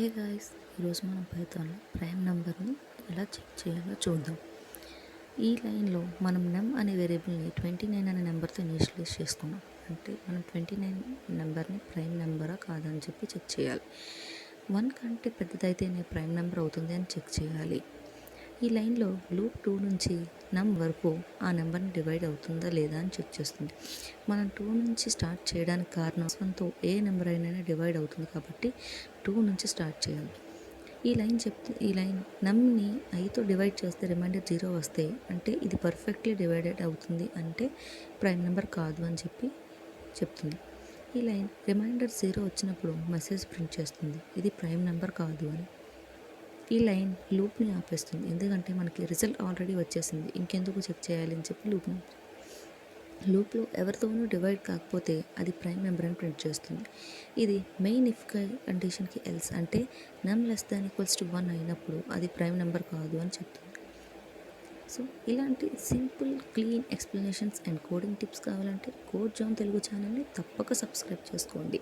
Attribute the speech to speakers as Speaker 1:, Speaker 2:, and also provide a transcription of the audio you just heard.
Speaker 1: Hey guys, ఈరోజు మనం పైథాన్లో prime నెంబర్ని ఎలా చెక్ చేయాలో చూద్దాం. ఈ లైన్లో మనం నెమ్ అనే వేరియబుల్ని 29 అనే నెంబర్తో ఇనిషియలైజ్ చేసుకున్నాం. అంటే మనం 29 నెంబర్ని ప్రైమ్ నెంబరా కాదని చెప్పి చెక్ చేయాలి. 1 కంటే పెద్దదైతేనే ప్రైమ్ నెంబర్ అవుతుంది అని చెక్ చేయాలి. ఈ లైన్లో లూప్ 2 నుంచి నమ్ వరకు ఆ నెంబర్ని డివైడ్ అవుతుందా లేదా అని చెక్ చేస్తుంది. మనం 2 నుంచి స్టార్ట్ చేయడానికి కారణం 1తో ఏ నెంబర్ అయినా డివైడ్ అవుతుంది కాబట్టి 2 నుంచి స్టార్ట్ చేయాలి. ఈ లైన్ నమ్ని ఐతో డివైడ్ చేస్తే రిమైండర్ 0 వస్తే అంటే ఇది పర్ఫెక్ట్లీ డివైడెడ్ అవుతుంది, అంటే ప్రైమ్ నెంబర్ కాదు అని చెప్పి చెప్తుంది. ఈ లైన్ రిమైండర్ 0 వచ్చినప్పుడు మెసేజ్ ప్రింట్ చేస్తుంది, ఇది ప్రైమ్ నెంబర్ కాదు అని. ఈ లైన్ లూప్ని ఆపేస్తుంది, ఎందుకంటే మనకి రిజల్ట్ ఆల్రెడీ వచ్చేసింది, ఇంకెందుకు చెక్ చేయాలి అని చెప్పి లూప్లో ఎవరితోనూ డివైడ్ కాకపోతే అది ప్రైమ్ నెంబర్ అని ప్రింట్ చేస్తుంది. ఇది మెయిన్ ఇఫ్ కండిషన్కి ఎల్స్, అంటే నమ్ <=1 అయినప్పుడు అది ప్రైమ్ నెంబర్ కాదు అని చెప్తుంది. సో ఇలాంటి simple clean explanations and coding tips కావాలంటే కోడ్ జామ్ తెలుగు ఛానల్ని తప్పక సబ్స్క్రైబ్ చేసుకోండి.